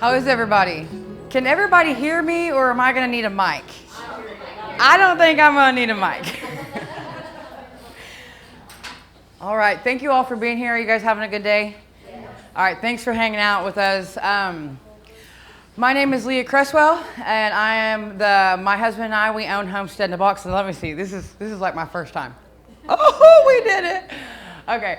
How is everybody? Can everybody hear me, or am I going to need a mic? I don't think I'm going to need a mic. All right, thank you all for being here. Are you guys having a good day? All right, thanks for hanging out with us. My name is Leah Cresswell, and I am my husband and I, we own Homestead in a Box. And let me see, this is like my first time. Oh, we did it. Okay,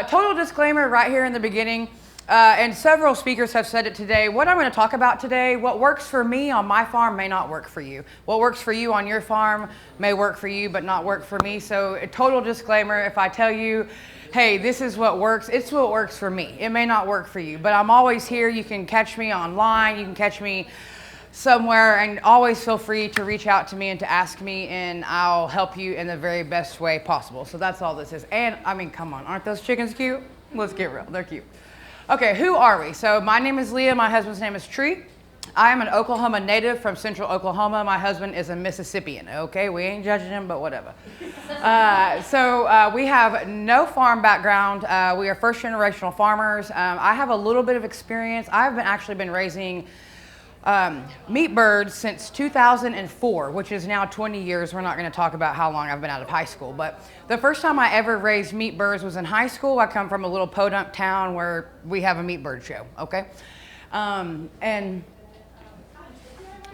total disclaimer right here in the beginning. And several speakers have said it today. What I'm going to talk about today, what works for me on my farm may not work for you. What works for you on your farm may work for you, but not work for me. So a total disclaimer, if I tell you, hey, this is what works, it's what works for me. It may not work for you, but I'm always here. You can catch me online. You can catch me somewhere, and always feel free to reach out to me and to ask me, and I'll help you in the very best way possible. So that's all this is. And I mean, come on, aren't those chickens cute? Let's get real, they're cute. Okay, who are we? So my name is Leah, my husband's name is Tree. I am an Oklahoma native from central Oklahoma. My husband is a Mississippian. Okay, we ain't judging him, but whatever. We have no farm background. We are first generational farmers. I have a little bit of experience. I've actually been raising meat birds since 2004, which is now 20 years. We're not going to talk about how long I've been out of high school, but the first time I ever raised meat birds was in high school. I come from a little podunk town where we have a meat bird show, okay? Oh,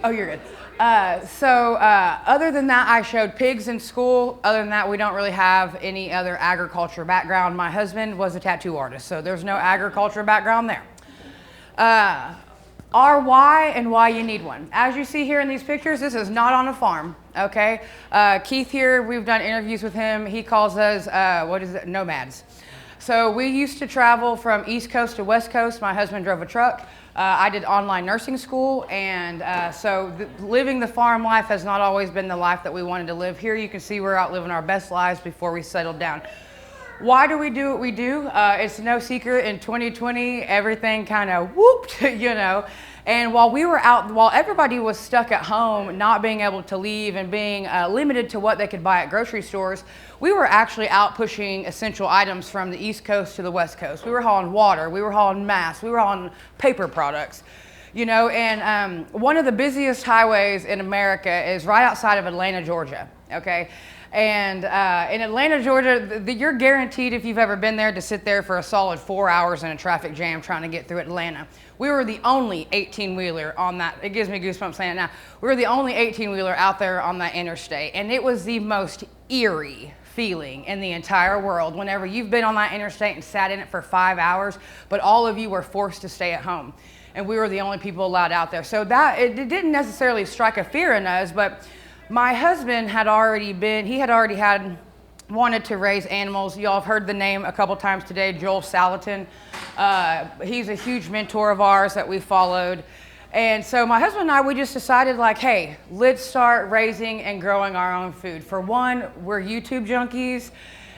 you're good. Other than that, I showed pigs in school. Other than that, we don't really have any other agriculture background. My husband was a tattoo artist, so there's no agriculture background there. Our why and why you need one. As you see here in these pictures, this is not on a farm, okay? Keith here, we've done interviews with him. He calls us, nomads. So we used to travel from East Coast to West Coast. My husband drove a truck. I did online nursing school, and living the farm life has not always been the life that we wanted to live. Here you can see we're out living our best lives before we settled down. Why do we do what we do? It's no secret, in 2020, everything kind of whooped, you know. And while everybody was stuck at home, not being able to leave and being limited to what they could buy at grocery stores, we were actually out pushing essential items from the East Coast to the West Coast. We were hauling water, we were hauling masks, we were hauling paper products, you know. And one of the busiest highways in America is right outside of Atlanta, Georgia, okay? And in Atlanta, Georgia, you're guaranteed, if you've ever been there, to sit there for a solid 4 hours in a traffic jam trying to get through Atlanta. We were the only 18-wheeler on that. It gives me goosebumps saying it now. We were the only 18-wheeler out there on that interstate. And it was the most eerie feeling in the entire world whenever you've been on that interstate and sat in it for 5 hours, but all of you were forced to stay at home. And we were the only people allowed out there. So it didn't necessarily strike a fear in us, but my husband wanted to raise animals. Y'all have heard the name a couple times today, Joel Salatin. He's a huge mentor of ours that we followed. And so my husband and I, we just decided, like, hey, let's start raising and growing our own food. For one, we're YouTube junkies.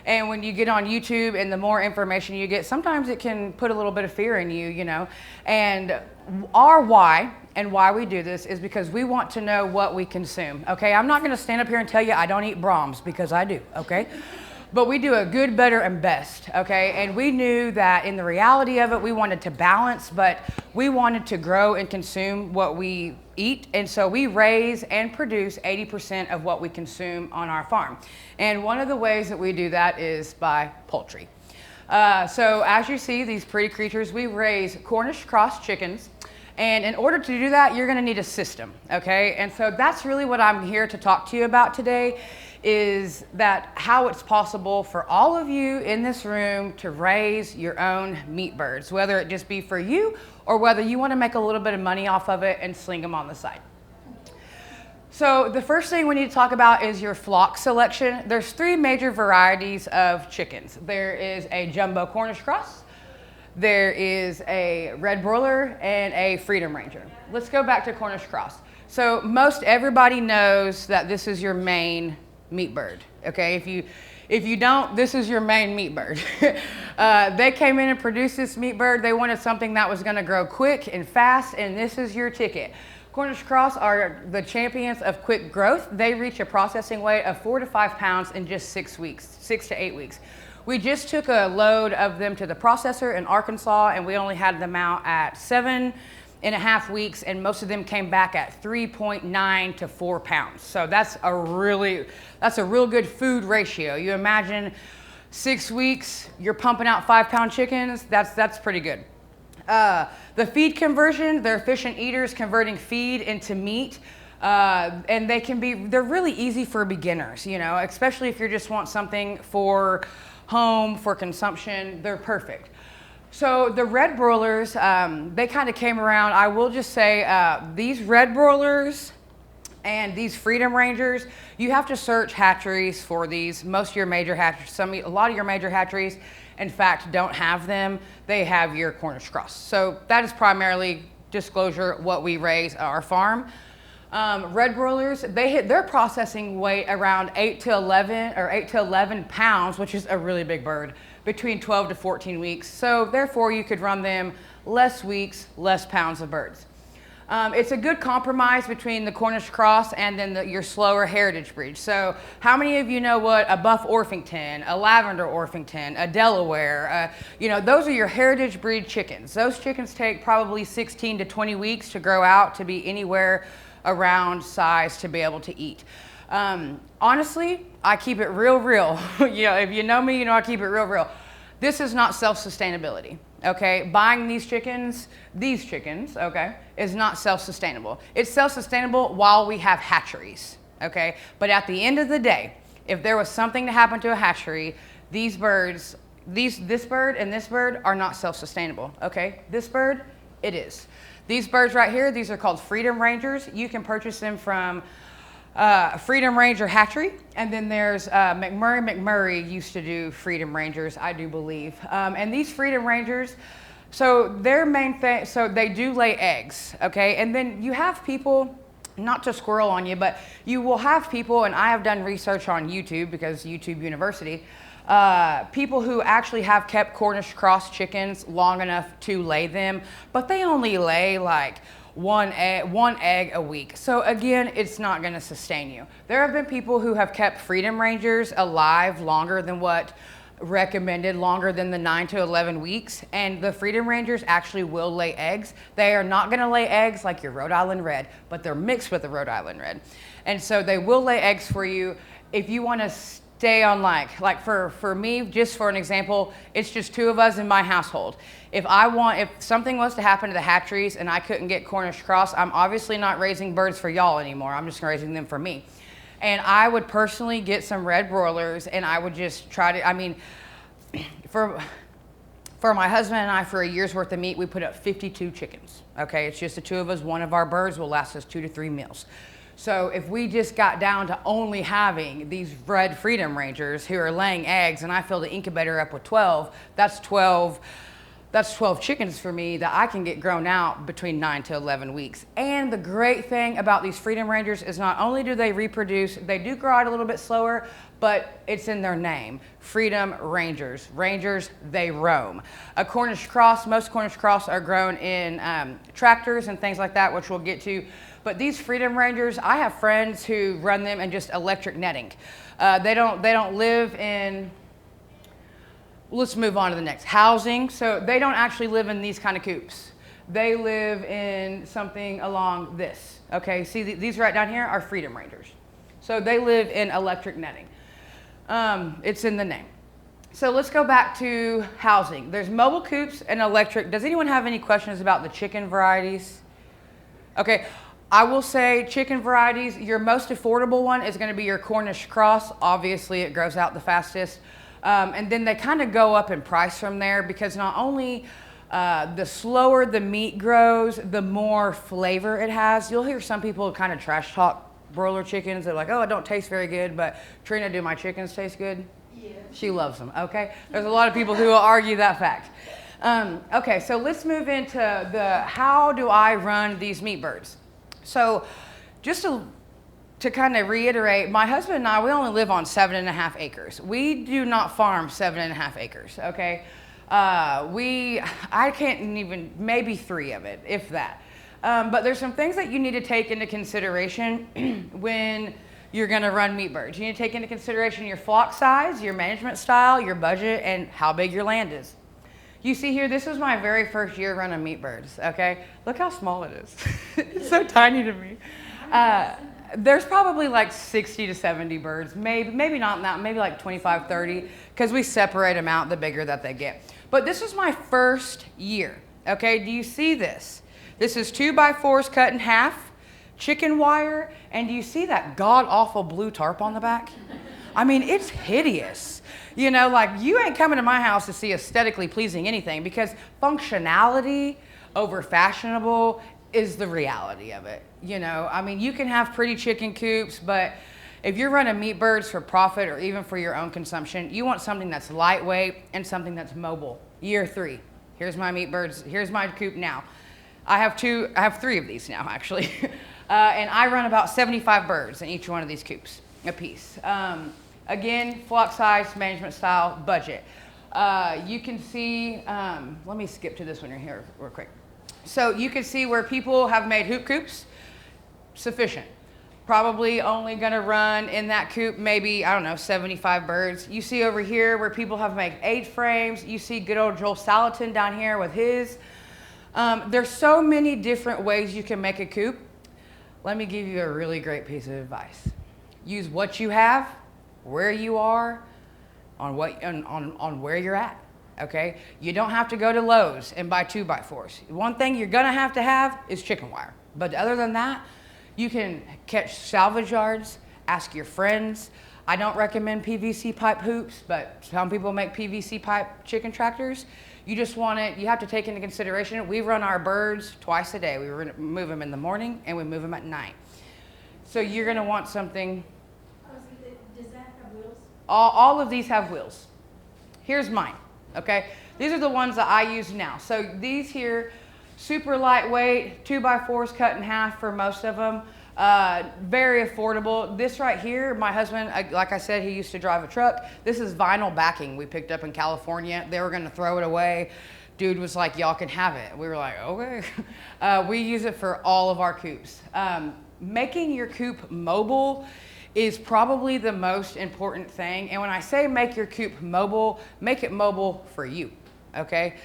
And when you get on YouTube and the more information you get, sometimes it can put a little bit of fear in you, you know. And our why and why we do this is because we want to know what we consume, okay? I'm not gonna stand up here and tell you I don't eat Brahms, because I do, okay? But we do a good, better, and best, okay? And we knew that in the reality of it, we wanted to balance, but we wanted to grow and consume what we eat. And so we raise and produce 80% of what we consume on our farm. And one of the ways that we do that is by poultry. So as you see, these pretty creatures, we raise Cornish cross chickens. And in order to do that, you're gonna need a system, okay? And so that's really what I'm here to talk to you about today, is that how it's possible for all of you in this room to raise your own meat birds, whether it just be for you or whether you wanna make a little bit of money off of it and sling them on the side. So the first thing we need to talk about is your flock selection. There's 3 major varieties of chickens. There is a jumbo Cornish cross, there is a red broiler, and a Freedom Ranger. Let's go back to Cornish cross. So most everybody knows that this is your main meat bird, okay? If you don't, this is your main meat bird. They came in and produced this meat bird. They wanted something that was gonna grow quick and fast, and this is your ticket. Cornish cross are the champions of quick growth. They reach a processing weight of 4 to 5 pounds in just 6 weeks, 6 to 8 weeks. We just took a load of them to the processor in Arkansas, and we only had them out at 7 and a half weeks, and most of them came back at 3.9 to 4 pounds. So that's a real good food ratio. You imagine 6 weeks, you're pumping out 5-pound chickens. That's pretty good. The feed conversion, they're efficient eaters converting feed into meat. And they're really easy for beginners, you know, especially if you just want something for home, for consumption, they're perfect. So the red broilers, they kind of came around. I will just say these red broilers and these Freedom Rangers, you have to search hatcheries for these. Most of your major hatcheries, a lot of your major hatcheries, in fact, don't have them. They have your Cornish cross. So that is primarily, disclosure, what we raise at our farm. Red broilers, they hit their processing weight around 8 to 11 pounds, which is a really big bird, between 12 to 14 weeks. So therefore you could run them less weeks, less pounds of birds. It's a good compromise between the Cornish cross and then your slower heritage breed. So how many of you know what a Buff Orpington, a Lavender Orpington, a Delaware, you know, those are your heritage breed chickens. Those chickens take probably 16 to 20 weeks to grow out to be anywhere around size to be able to eat. Honestly, I keep it real. You know, if you know me, you know I keep it real. This is not self-sustainability, okay? Buying these chickens, okay, is not self-sustainable. It's self-sustainable while we have hatcheries, okay? But at the end of the day, if there was something to happen to a hatchery, these birds, this bird and this bird are not self-sustainable, okay? This bird, it is. These birds right here, these are called Freedom Rangers. You can purchase them from Freedom Ranger Hatchery. And then there's McMurray used to do Freedom Rangers, I do believe. And these Freedom Rangers, so their main thing, so they do lay eggs, okay? And then you have people, not to squirrel on you, but you will have people, and I have done research on YouTube because YouTube University, people who actually have kept Cornish cross chickens long enough to lay them, but they only lay like one egg a week. So again, it's not going to sustain you. There have been people who have kept Freedom Rangers alive longer than what recommended, longer than the 9 to 11 weeks, and the Freedom Rangers actually will lay eggs. They are not going to lay eggs like your Rhode Island Red, but they're mixed with the Rhode Island Red, and so they will lay eggs for you. If you want to stay on like for me, just for an example, it's just 2 of us in my household. If something was to happen to the hatcheries and I couldn't get Cornish cross, I'm obviously not raising birds for y'all anymore. I'm just raising them for me. And I would personally get some red broilers, and I would just try to, I mean, for my husband and I, for a year's worth of meat, we put up 52 chickens. Okay, it's just the 2 of us. One of our birds will last us 2 to 3 meals. So if we just got down to only having these red Freedom Rangers who are laying eggs, and I fill the incubator up with 12, that's 12 chickens for me that I can get grown out between 9 to 11 weeks. And the great thing about these Freedom Rangers is not only do they reproduce, they do grow out a little bit slower, but it's in their name, Freedom Rangers. Rangers, they roam. A Cornish cross, most Cornish cross are grown in tractors and things like that, which we'll get to. But these Freedom Rangers, I have friends who run them in just electric netting. They don't live in, let's move on to the next, housing. So they don't actually live in these kind of coops. They live in something along this, okay? See, these right down here are Freedom Rangers. So they live in electric netting. It's in the name. So let's go back to housing. There's mobile coops and electric. Does anyone have any questions about the chicken varieties? Okay. I will say chicken varieties, your most affordable one is going to be your Cornish cross. Obviously, it grows out the fastest. And then they kind of go up in price from there, because not only the slower the meat grows, the more flavor it has. You'll hear some people kind of trash talk broiler chickens. They're like, oh, it don't taste very good, but Trina, do my chickens taste good? Yeah. She loves them, okay? There's a lot of people who will argue that fact. Okay, so let's move into how do I run these meat birds? So just to kind of reiterate, my husband and I, we only live on 7.5 acres. We do not farm 7.5 acres, okay? I can't even, maybe 3 of it, if that. But there's some things that you need to take into consideration when you're gonna run meat birds. You need to take into consideration your flock size, your management style, your budget, and how big your land is. You see here, this was my very first year running meat birds, okay? Look how small it is. It's so tiny to me. There's probably like 60 to 70 birds, maybe not that, maybe like 25, 30, because we separate them out the bigger that they get. But this was my first year, okay? Do you see this? This is 2x4s cut in half, chicken wire, and do you see that god-awful blue tarp on the back? I mean, it's hideous. You know, like, you ain't coming to my house to see aesthetically pleasing anything, because functionality over fashionable is the reality of it. You know, I mean, you can have pretty chicken coops, but if you're running meat birds for profit or even for your own consumption, you want something that's lightweight and something that's mobile. Year 3. Here's my meat birds. Here's my coop now. I have 3 of these now, actually. And I run about 75 birds in each one of these coops a piece. Again, flock size, management style, budget. You can see, let me skip to this one here real quick. So you can see where people have made hoop coops, sufficient. Probably only gonna run in that coop maybe, I don't know, 75 birds. You see over here where people have made 8 frames. You see good old Joel Salatin down here with his. There's so many different ways you can make a coop. Let me give you a really great piece of advice. Use what you have, where you are, on where you're at, okay? You don't have to go to Lowe's and buy 2x4s. One thing you're gonna have is chicken wire. But other than that, you can catch salvage yards, ask your friends. I don't recommend PVC pipe hoops, but some people make PVC pipe chicken tractors. You just want it, you have to take into consideration, we run our birds twice a day. We move them in the morning and we move them at night. So you're gonna want something. Does that have wheels? All of these have wheels. Here's mine, okay? These are the ones that I use now. So these here, super lightweight, 2x4s cut in half for most of them. Very affordable. This right here, my husband, like I said, he used to drive a truck. This is vinyl backing we picked up in California. They were gonna throw it away. Dude was like, y'all can have it. We were like, okay. We use it for all of our coops. Making your coop mobile is probably the most important thing. And when I say make your coop mobile, make it mobile for you, okay?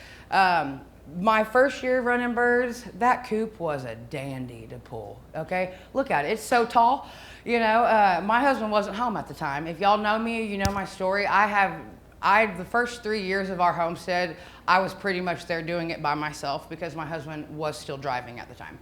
My first year running birds, that coop was a dandy to pull, okay? Look at it, it's so tall. You know, my husband wasn't home at the time. If y'all know me, you know my story. The first 3 years of our homestead, I was pretty much there doing it by myself because my husband was still driving at the time.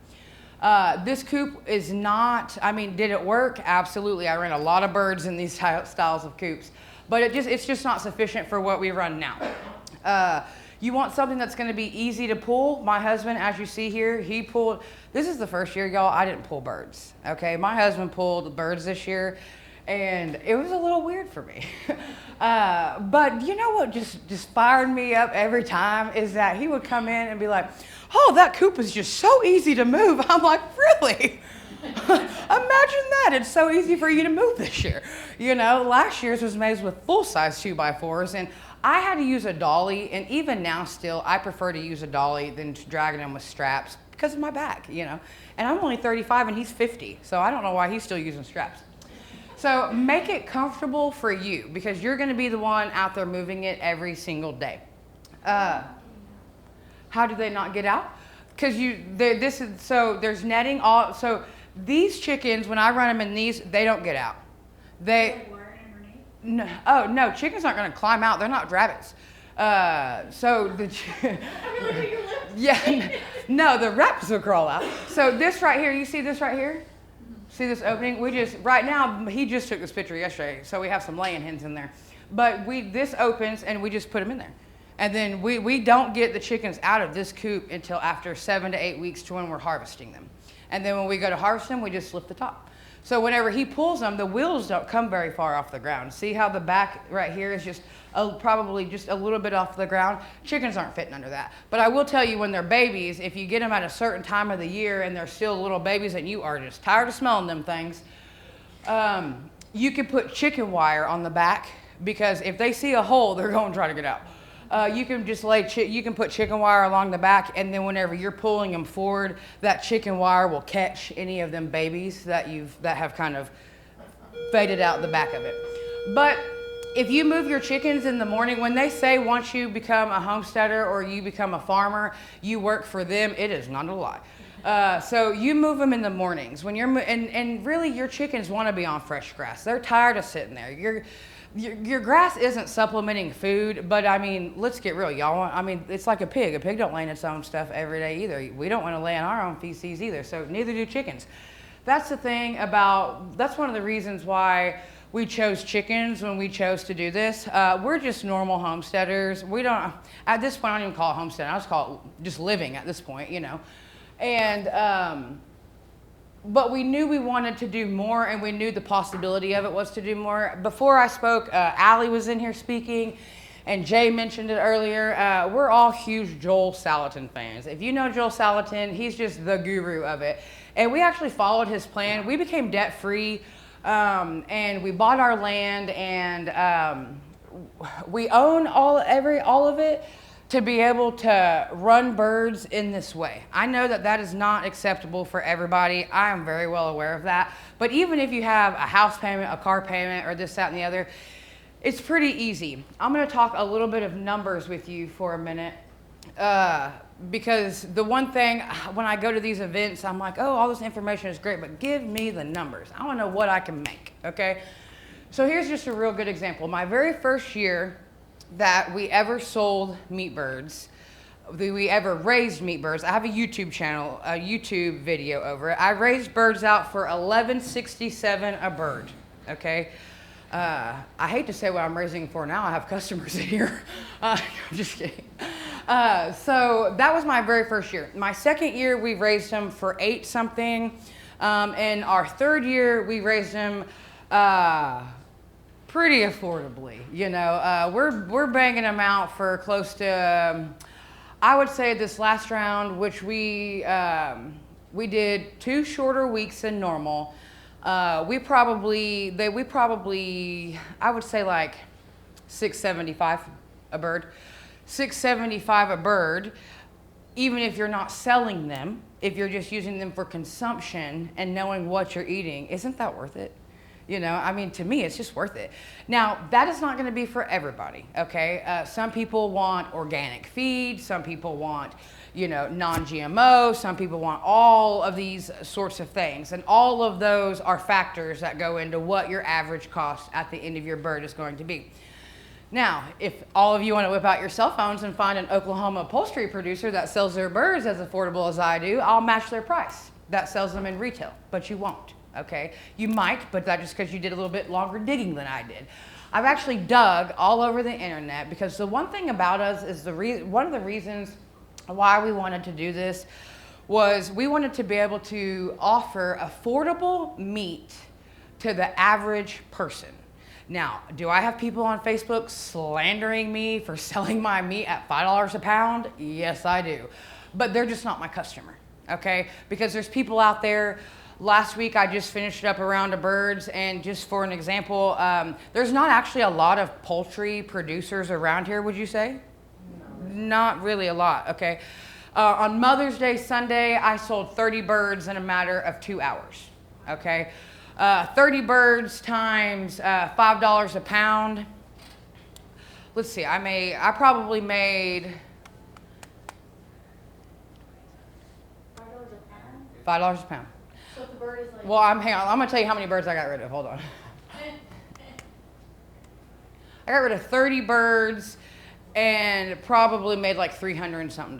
This coop is not, I mean, did it work? Absolutely. I ran a lot of birds in these styles of coops, but it's just not sufficient for what we run now. You want something that's going to be easy to pull. My husband, as you see here, he pulled, this is the first year, y'all, I didn't pull birds, okay? My husband pulled birds this year, and it was a little weird for me. But you know what just fired me up every time is that he would come in and be like, oh, that coop is just so easy to move. I'm like, really? Imagine that. It's so easy for you to move this year. You know, last year's was made with full-size 2x4s, and I had to use a dolly, and even now still, I prefer to use a dolly than dragging them with straps because of my back, you know. And I'm only 35 and he's 50, so I don't know why he's still using straps. So make it comfortable for you because you're gonna be the one out there moving it every single day. How do they not get out? Because there's netting so these chickens, when I run them in these, they don't get out. No, oh no, chickens aren't going to climb out. They're not rabbits. Yeah, no, the rabbits will crawl out. So this right here, you see this right here? See this opening? Right now, he just took this picture yesterday, so we have some laying hens in there. But this opens and we just put them in there. And then we don't get the chickens out of this coop until after 7 to 8 weeks to when we're harvesting them. And then when we go to harvest them, we just lift the top. So whenever he pulls them, the wheels don't come very far off the ground. See how the back right here is just probably just a little bit off the ground? Chickens aren't fitting under that. But I will tell you, when they're babies, if you get them at a certain time of the year and they're still little babies and you are just tired of smelling them things, you can put chicken wire on the back because if they see a hole, they're going to try to get out. You can just you can put chicken wire along the back, and then whenever you're pulling them forward, that chicken wire will catch any of them babies that have kind of faded out the back of it. But if you move your chickens in the morning, when they say once you become a homesteader or you become a farmer, you work for them, it is not a lie. So you move them in the mornings when you're, and really your chickens want to be on fresh grass. They're tired of sitting there. Your grass isn't supplementing food, but I mean, let's get real, y'all. I mean, it's like a pig. A pig don't lay in its own stuff every day either. We don't want to lay in our own feces either, so neither do chickens. That's the thing about, that's one of the reasons why we chose chickens when we chose to do this. We're just normal homesteaders. We don't, at this point, I don't even call it homesteading. I just call it just living at this point, you know. And, but we knew we wanted to do more, and we knew the possibility of it was to do more. Before I spoke, Allie was in here speaking, and Jay mentioned it earlier. We're all huge Joel Salatin fans. If you know Joel Salatin, he's just the guru of it. And we actually followed his plan. We became debt-free, and we bought our land, and we own all of it to be able to run birds in this way. I know that that is not acceptable for everybody. I am very well aware of that. But even if you have a house payment, a car payment, or this, that, and the other, it's pretty easy. I'm gonna talk a little bit of numbers with you for a minute. Because the one thing, when I go to these events, I'm like, oh, all this information is great, but give me the numbers. I wanna know what I can make, okay? So here's just a real good example. My very first year that we ever sold meat birds, we ever raised meat birds. I have a YouTube channel, a YouTube video over it. I raised birds out for $11.67 a bird, okay? I hate to say what I'm raising for now. I have customers in here. I'm just kidding. So that was my very first year. My second year, we raised them for 8 something. And our third year, we raised them pretty affordably. You know, we're banging them out for close to, I would say this last round, which we did 2 shorter weeks than normal. We probably, I would say like $6.75 a bird. $6.75 a bird, even if you're not selling them, if you're just using them for consumption and knowing what you're eating, isn't that worth it? You know, I mean, to me, it's just worth it. Now, that is not going to be for everybody, okay? Some people want organic feed. Some people want, you know, non-GMO. Some people want all of these sorts of things. And all of those are factors that go into what your average cost at the end of your bird is going to be. Now, if all of you want to whip out your cell phones and find an Oklahoma poultry producer that sells their birds as affordable as I do, I'll match their price. That sells them in retail, but you won't. Okay, you might, but that's just because you did a little bit longer digging than I did. I've actually dug all over the internet because the one thing about us is one of the reasons why we wanted to do this was we wanted to be able to offer affordable meat to the average person. Now, do I have people on Facebook slandering me for selling my meat at $5 a pound? Yes, I do. But they're just not my customer, okay? Because there's people out there. Last week, I just finished up a round of birds, and just for an example, there's not actually a lot of poultry producers around here, would you say? No. Not really a lot, okay. On Mother's Day Sunday, I sold 30 birds in a matter of 2 hours, okay. 30 birds times $5 a pound. Let's see, I probably made $5 a pound. So if the bird is like. Well, hang on. I'm gonna tell you how many birds I got rid of. Hold on. I got rid of 30 birds and probably made like $300 and something,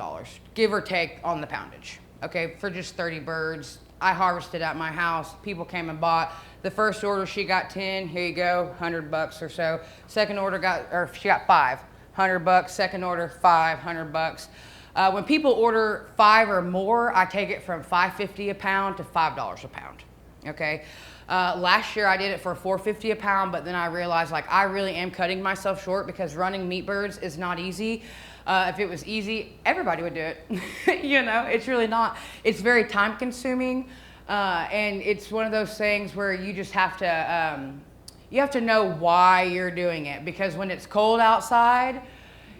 give or take on the poundage. Okay, for just 30 birds. I harvested at my house. People came and bought. The first order, she got 10. Here you go, $100 or so. Second order she got 5, $100. Second order, 5, $100. When people order 5 or more, I take it from $5.50 a pound to $5 a pound. Okay. Last year I did it for $4.50 a pound, but then I realized like I really am cutting myself short because running meat birds is not easy. If it was easy, everybody would do it. You know, it's really not. It's very time consuming, and it's one of those things where you just have to know why you're doing it, because when it's cold outside,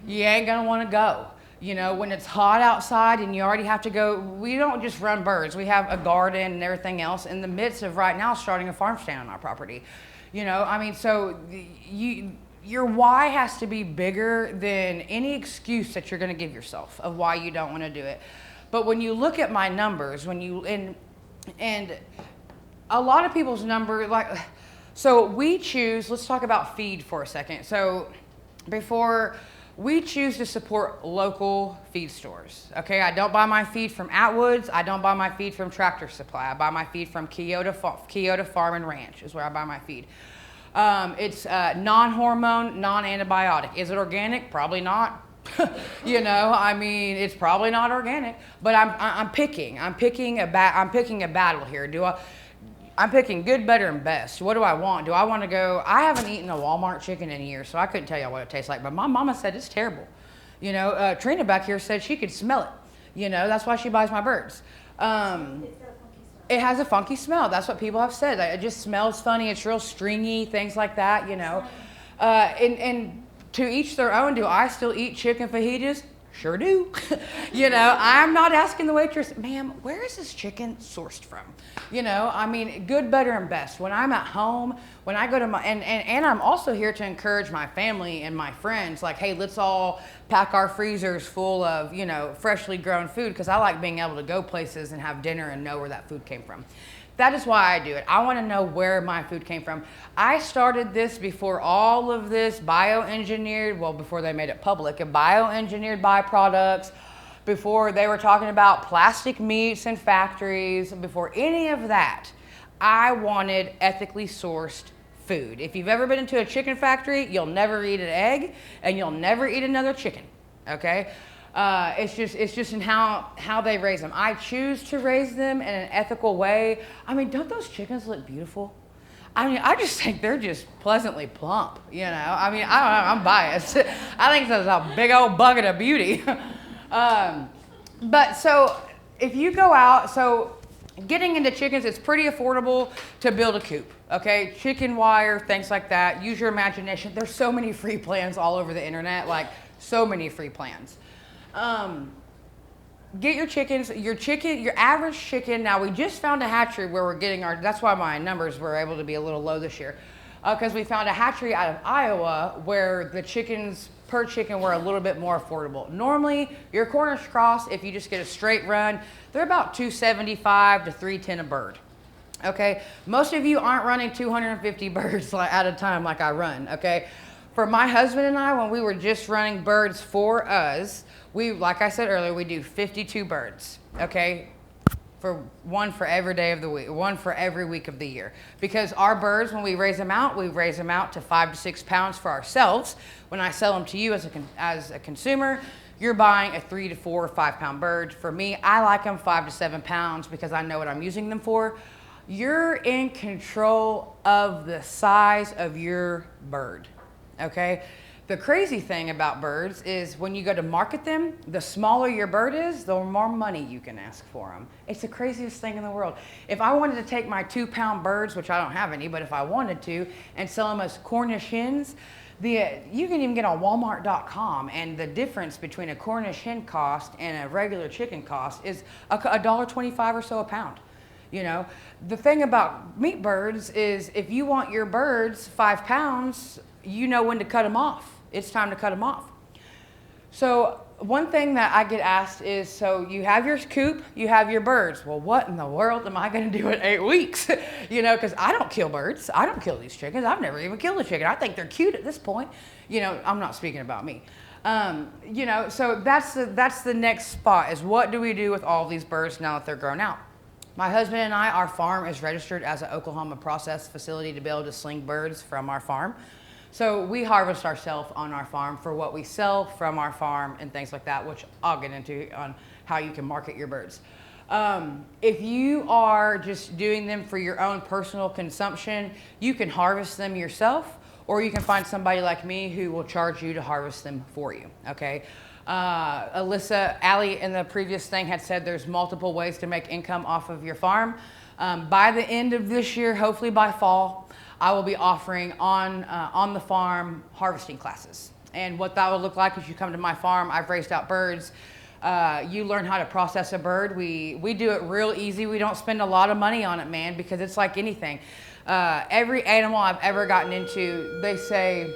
you ain't gonna want to go. You know, when it's hot outside and you already have to go, we don't just run birds. We have a garden and everything else in the midst of right now starting a farm stand on our property. You know, I mean, so you your why has to be bigger than any excuse that you're going to give yourself of why you don't want to do it. But when you look at my numbers, and a lot of people's number, like, so we choose, let's talk about feed for a second. So we choose to support local feed stores. Okay, I don't buy my feed from Atwood's. I don't buy my feed from Tractor Supply. I buy my feed from Kyoto Farm and Ranch is where I buy my feed. It's non-hormone, non-antibiotic. Is it organic? Probably not. You know, I mean, it's probably not organic. But I'm picking a battle here. I'm picking good, better, and best. What do I want? Do I want to go? I haven't eaten a Walmart chicken in years, so I couldn't tell you what it tastes like. But my mama said it's terrible. You know, Trina back here said she could smell it. You know, that's why she buys my birds. It has a funky smell. That's what people have said. It just smells funny. It's real stringy, things like that, you know. And to each their own. Do I still eat chicken fajitas? Sure do. You know, I'm not asking the waitress, ma'am, where is this chicken sourced from? You know, I mean, good, better, and best. When I'm at home, when I go to my, and I'm also here to encourage my family and my friends, like, hey, let's all pack our freezers full of, you know, freshly grown food, because I like being able to go places and have dinner and know where that food came from. That is why I do it. I want to know where my food came from. I started this before all of this bioengineered, well, before they made it public, and bioengineered byproducts, before they were talking about plastic meats in factories, before any of that, I wanted ethically sourced food. If you've ever been into a chicken factory, you'll never eat an egg, and you'll never eat another chicken, okay? It's just in how they raise them. I choose to raise them in an ethical way. I mean, don't those chickens look beautiful? I mean, I just think they're just pleasantly plump, you know? I mean, I don't know, I'm biased. I think that's a big old bucket of beauty. But so if you go out, so getting into chickens, it's pretty affordable to build a coop, okay? Chicken wire, things like that. Use your imagination. There's so many free plans all over the internet, like so many free plans. Get your chickens, your average chicken. Now we just found a hatchery where we're getting that's why my numbers were able to be a little low this year. Because we found a hatchery out of Iowa where the chickens per chicken were a little bit more affordable. Normally your Cornish cross, if you just get a straight run, they're about $275 to $310 a bird. Okay, most of you aren't running 250 birds at a time like I run, okay? For my husband and I, when we were just running birds for us, like I said earlier, we do 52 birds, okay? One for every day of the week, one for every week of the year. Because our birds, when we raise them out to 5 to 6 pounds for ourselves. When I sell them to you as a consumer, you're buying a 3 to 4 or 5 pound bird. For me, I like them 5 to 7 pounds because I know what I'm using them for. You're in control of the size of your bird, okay? The crazy thing about birds is when you go to market them, the smaller your bird is, the more money you can ask for them. It's the craziest thing in the world. If I wanted to take my 2 pound birds, which I don't have any, but if I wanted to, and sell them as Cornish hens, you can even get on Walmart.com, and the difference between a Cornish hen cost and a regular chicken cost is $1.25 or so a pound. You know, the thing about meat birds is if you want your birds 5 pounds, you know when to cut them off. It's time to cut them off. So one thing that I get asked is, so you have your coop, you have your birds. Well, what in the world am I going to do in 8 weeks? You know, because I don't kill birds. I don't kill these chickens. I've never even killed a chicken. I think they're cute at this point. You know, I'm not speaking about me. You know, so that's the next spot is what do we do with all these birds now that they're grown out? My husband and I, our farm is registered as an Oklahoma process facility to be able to sling birds from our farm. So we harvest ourselves on our farm for what we sell from our farm and things like that, which I'll get into on how you can market your birds. If you are just doing them for your own personal consumption, you can harvest them yourself, or you can find somebody like me who will charge you to harvest them for you, okay? Allie in the previous thing had said there's multiple ways to make income off of your farm. By the end of this year, hopefully by fall, I will be offering on the farm harvesting classes. And what that will look like is you come to my farm, I've raised out birds, you learn how to process a bird. We do it real easy. We don't spend a lot of money on it, man, because it's like anything. Every animal I've ever gotten into, they say,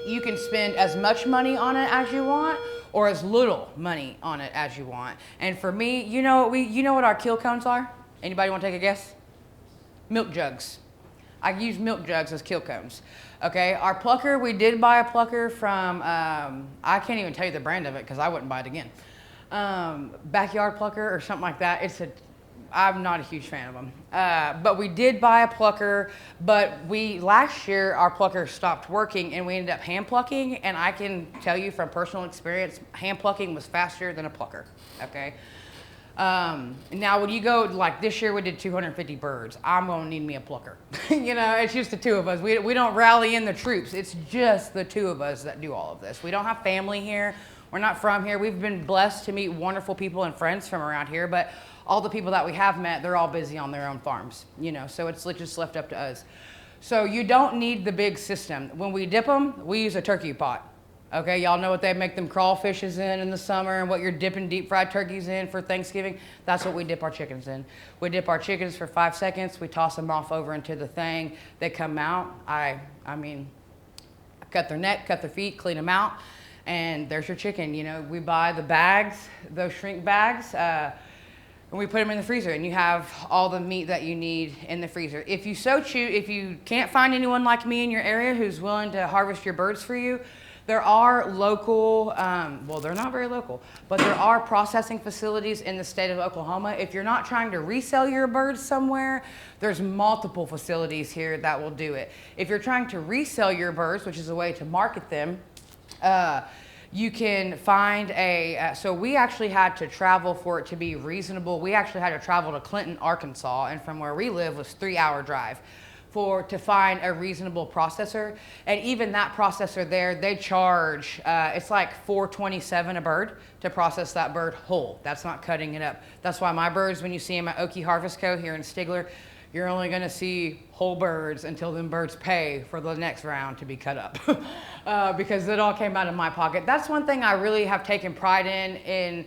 You can spend as much money on it as you want or as little money on it as you want. And for me, you know what our kill cones are? Anybody want to take a guess? Milk jugs. I use milk jugs as kill cones. Okay, our plucker, we did buy a plucker from, I can't even tell you the brand of it because I wouldn't buy it again. Backyard plucker or something like that. I'm not a huge fan of them. But we did buy a plucker, but last year our plucker stopped working and we ended up hand plucking, and I can tell you from personal experience, hand plucking was faster than a plucker, okay? Now when you go, like this year we did 250 birds, I'm gonna need me a plucker. You know, it's just the two of us. We don't rally in the troops. It's just the two of us that do all of this. We don't have family here. We're not from here. We've been blessed to meet wonderful people and friends from around here, but all the people that we have met, they're all busy on their own farms, you know, so it's just left up to us. So you don't need the big system. When we dip them, we use a turkey pot. Okay, y'all know what they make them crawfishes in the summer and what you're dipping deep fried turkeys in for Thanksgiving? That's what we dip our chickens in. We dip our chickens for 5 seconds, we toss them off over into the thing, they come out. I mean, cut their neck, cut their feet, clean them out, and there's your chicken. You know, we buy the bags, those shrink bags, and we put them in the freezer, and you have all the meat that you need in the freezer. If you so choose, if you can't find anyone like me in your area who's willing to harvest your birds for you, there are local, well, they're not very local, but there are processing facilities in the state of Oklahoma. If you're not trying to resell your birds somewhere, there's multiple facilities here that will do it. If you're trying to resell your birds, which is a way to market them, you can find so we actually had to travel for it to be reasonable. We actually had to travel to Clinton, Arkansas, and from where we live was a 3-hour drive to find a reasonable processor. And even that processor there, they charge, it's like $4.27 a bird to process that bird whole. That's not cutting it up. That's why my birds, when you see them at Okie Harvest Co. here in Stigler, you're only gonna see whole birds until them birds pay for the next round to be cut up. Because it all came out of my pocket. That's one thing I really have taken pride in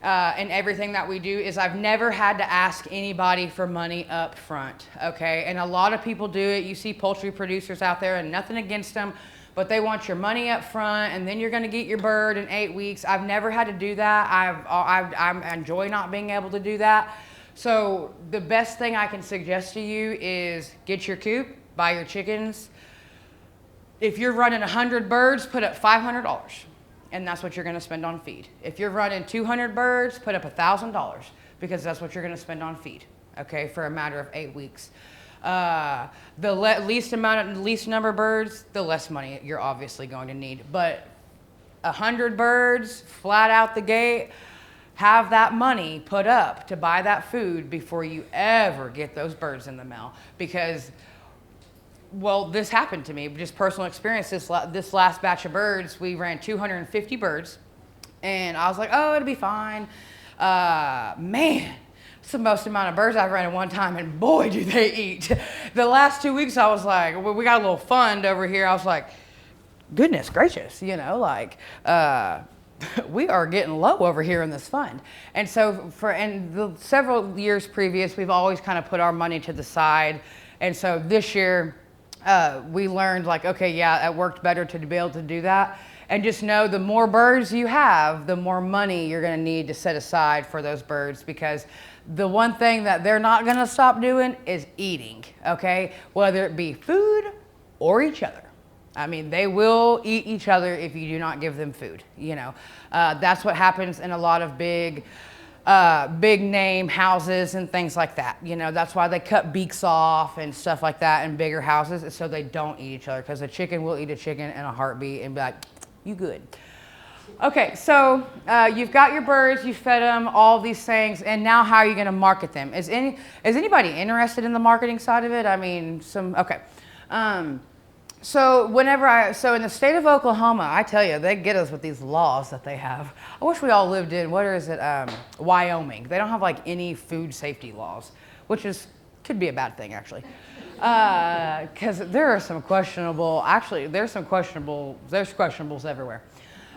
everything that we do, is I've never had to ask anybody for money up front, okay? And a lot of people do it. You see poultry producers out there, and nothing against them, but they want your money up front, and then you're gonna get your bird in 8 weeks. I've never had to do that. I enjoy not being able to do that. So the best thing I can suggest to you is get your coop, buy your chickens. If you're running 100 birds, put up $500, and that's what you're gonna spend on feed. If you're running 200 birds, put up $1,000, because that's what you're gonna spend on feed, okay, for a matter of 8 weeks. The least number of birds, the less money you're obviously going to need. But 100 birds, flat out the gate, have that money put up to buy that food before you ever get those birds in the mail. Because, well, this happened to me, just personal experience. This last batch of birds, we ran 250 birds, and I was like, oh, it'll be fine. Man, it's the most amount of birds I've ran at one time, and boy, do they eat. The last 2 weeks, I was like, well, we got a little fund over here. I was like, goodness gracious, you know, like, we are getting low over here in this fund. And so the several years previous, we've always kind of put our money to the side. And so this year, we learned, like, okay, yeah, it worked better to be able to do that. And just know, the more birds you have, the more money you're gonna need to set aside for those birds, because the one thing that they're not gonna stop doing is eating, okay? Whether it be food or each other. I mean, they will eat each other if you do not give them food, you know. That's what happens in a lot of big name houses and things like that. You know, that's why they cut beaks off and stuff like that in bigger houses, is so they don't eat each other, because a chicken will eat a chicken in a heartbeat and be like, you good. Okay, so you've got your birds, you fed them, all these things, and now how are you gonna market them? Is anybody interested in the marketing side of it? I mean, okay. So in the state of Oklahoma, I tell you, they get us with these laws that they have. I wish we all lived in, Wyoming. They don't have like any food safety laws, which could be a bad thing actually. Because there are some questionable, there's questionables everywhere.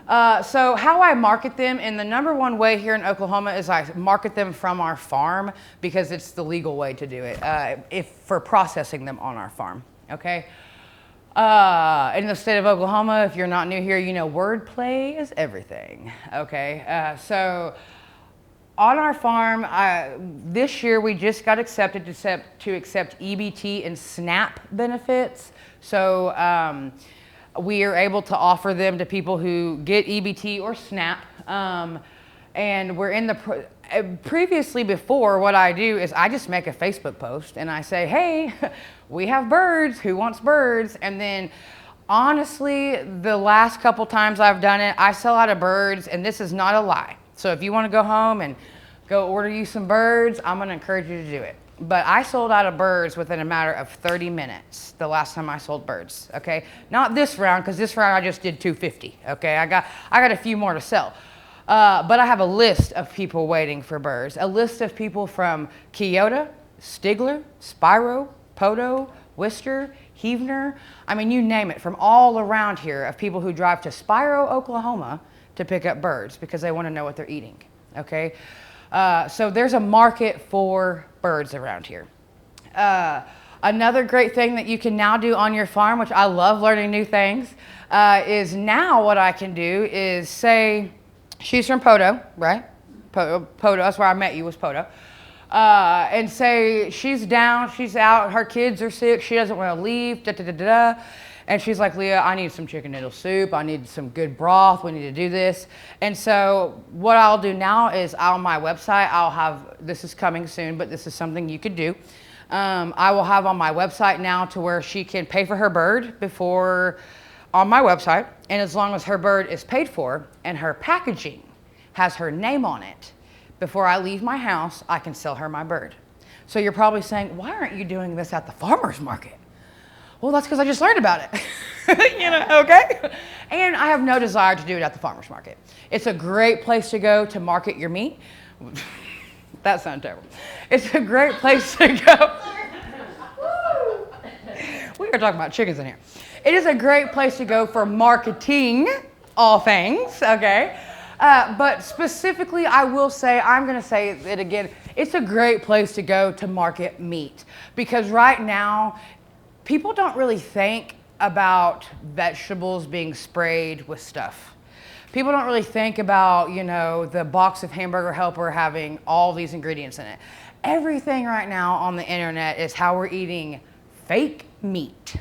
So how I market them, and the number one way here in Oklahoma is I market them from our farm, because it's the legal way to do it, for processing them on our farm, okay? In the state of Oklahoma, if you're not new here, you know wordplay is everything. Okay, so on our farm, this year we just got accepted to accept EBT and SNAP benefits. So we are able to offer them to people who get EBT or SNAP. And we're in the previously before, what I do is I just make a Facebook post and I say, hey, we have birds, who wants birds? And then honestly, the last couple times I've done it, I sell out of birds, and this is not a lie. So if you want to go home and go order you some birds, I'm going to encourage you to do it. But I sold out of birds within a matter of 30 minutes the last time I sold birds, okay? Not this round, because this round I just did 250, okay? I got a few more to sell. But I have a list of people waiting for birds, a list of people from Keota, Stigler, Spiro, Poto, Worcester, Heavener. I mean, you name it, from all around here, of people who drive to Spiro, Oklahoma to pick up birds because they want to know what they're eating, okay? So there's a market for birds around here. Another great thing that you can now do on your farm, which I love learning new things, is now what I can do is say, she's from Poto, right? Poto, that's where I met you, was Poto. And say she's down, she's out, her kids are sick, she doesn't want to leave, da-da-da-da. And she's like, Leah, I need some chicken noodle soup, I need some good broth, we need to do this. And so what I'll do now is on my website, I'll have, this is coming soon, but this is something you could do. I will have on my website now to where she can pay for her bird before on my website, and as long as her bird is paid for and her packaging has her name on it, before I leave my house, I can sell her my bird. So you're probably saying, why aren't you doing this at the farmer's market? Well, that's because I just learned about it, you know, okay? And I have no desire to do it at the farmer's market. It's a great place to go to market your meat. That sounds terrible. It's a great place to go. We are talking about chickens in here. It is a great place to go for marketing all things, okay? But specifically, I will say, I'm going to say it again, it's a great place to go to market meat. Because right now, people don't really think about vegetables being sprayed with stuff. People don't really think about, you know, the box of Hamburger Helper having all these ingredients in it. Everything right now on the internet is how we're eating fake meat.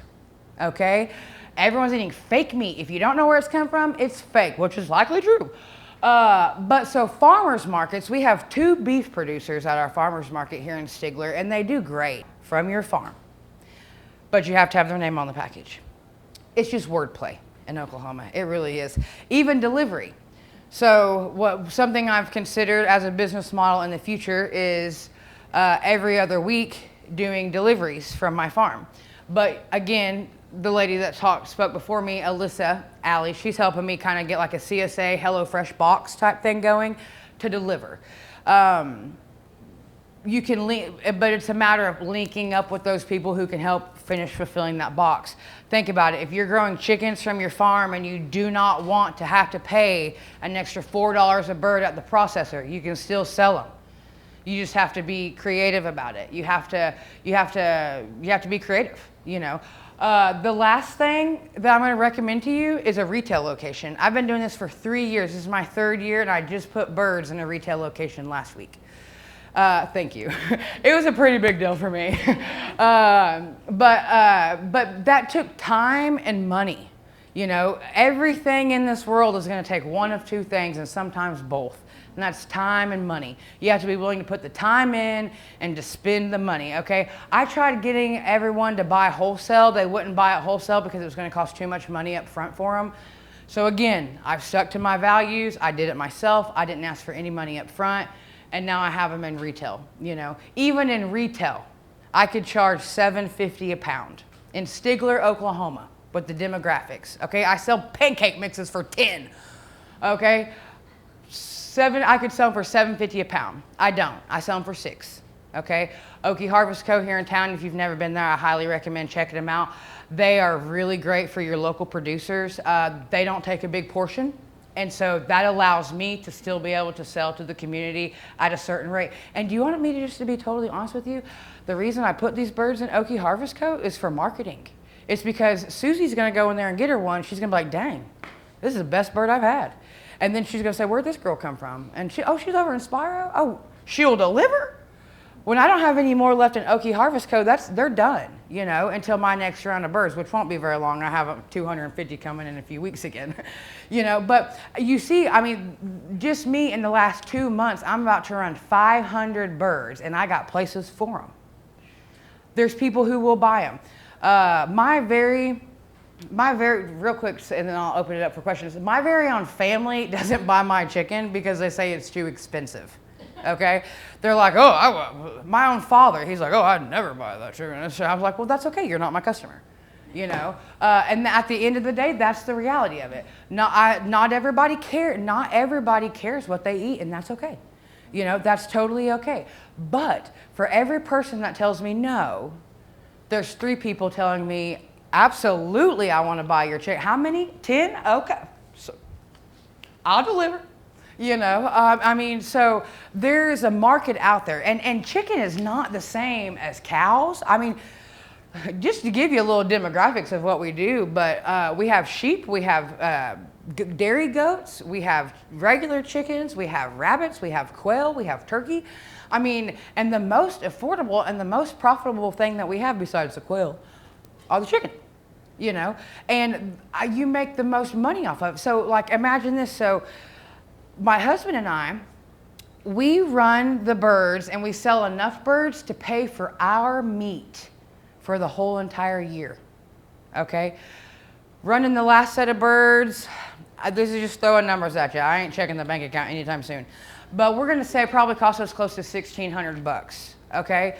Okay? Everyone's eating fake meat. If you don't know where it's come from, it's fake, which is likely true. But so farmers markets, we have 2 beef producers at our farmers market here in Stigler, and they do great from your farm. But you have to have their name on the package. It's just wordplay in Oklahoma. It really is. Even delivery. So something I've considered as a business model in the future is every other week doing deliveries from my farm. But again, the lady that spoke before me, Alyssa, Allie, she's helping me kind of get like a CSA HelloFresh box type thing going to deliver. You can link, but it's a matter of linking up with those people who can help finish fulfilling that box. Think about it. If you're growing chickens from your farm and you do not want to have to pay an extra $4 a bird at the processor, you can still sell them. You just have to be creative about it. You have to be creative, you know. The last thing that I'm going to recommend to you is a retail location. I've been doing this for 3 years. This is my 3rd year, and I just put birds in a retail location last week. Thank you. It was a pretty big deal for me. But that took time and money. You know, everything in this world is going to take one of 2 things, and sometimes both. And that's time and money. You have to be willing to put the time in and to spend the money, okay? I tried getting everyone to buy wholesale. They wouldn't buy it wholesale because it was going to cost too much money up front for them. So again, I've stuck to my values. I did it myself. I didn't ask for any money up front. And now I have them in retail, you know. Even in retail, I could charge $7.50 a pound in Stigler, Oklahoma with the demographics, okay? I sell pancake mixes for 10, okay? I could sell them for $7.50 a pound. I don't. I sell them for 6. Okay? Okie Harvest Co. here in town. If you've never been there, I highly recommend checking them out. They are really great for your local producers. They don't take a big portion. And so that allows me to still be able to sell to the community at a certain rate. And do you want me to just to be totally honest with you? The reason I put these birds in Okie Harvest Co. is for marketing. It's because Susie's going to go in there and get her one. She's going to be like, dang, this is the best bird I've had. And then she's going to say, where'd this girl come from? And she's over in Spiro? Oh, she'll deliver? When I don't have any more left in Okie Harvest Co., they're done, until my next round of birds, which won't be very long. I have 250 coming in a few weeks again, But you see, just me in the last 2 months, I'm about to run 500 birds, and I got places for them. There's people who will buy them. My very, real quick, and then I'll open it up for questions. My very own family doesn't buy my chicken because they say it's too expensive. Okay, they're like, my own father, he's like, I'd never buy that chicken. And so I was like, well, that's okay. You're not my customer, And at the end of the day, that's the reality of it. Not everybody cares what they eat, and that's okay. That's totally okay. But for every person that tells me no, there's 3 people telling me, absolutely, I want to buy your chicken. How many? 10? Okay, so I'll deliver. So there's a market out there, and chicken is not the same as cows. Just to give you a little demographics of what we do, but we have sheep, we have dairy goats, we have regular chickens, we have rabbits, we have quail, we have turkey. And the most affordable and the most profitable thing that we have besides the quail are the chicken, and you make the most money off of. So like, imagine this. So my husband and I, we run the birds and we sell enough birds to pay for our meat for the whole entire year. Okay? Running the last set of birds, this is just throwing numbers at you. I ain't checking the bank account anytime soon. But we're gonna say it probably cost us close to $1,600, okay?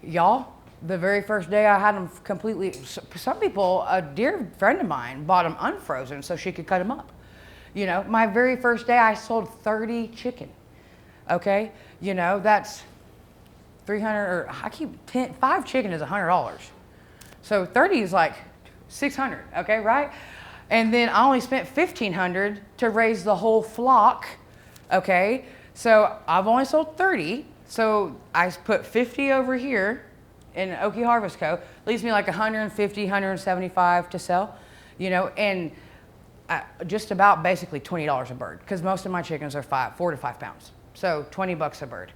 Y'all, the very first day I had them completely, some people, a dear friend of mine bought them unfrozen so she could cut them up. My very first day I sold 30 chicken, okay? That's 300, or 5 chicken is $100. So 30 is like 600, okay, right? And then I only spent $1,500 to raise the whole flock, okay? So I've only sold 30, so I put 50 over here in Okie Harvest Co. Leaves me like 150, 175 to sell, and just about basically $20 a bird, because most of my chickens are 4 to 5 pounds. So $20 a bird.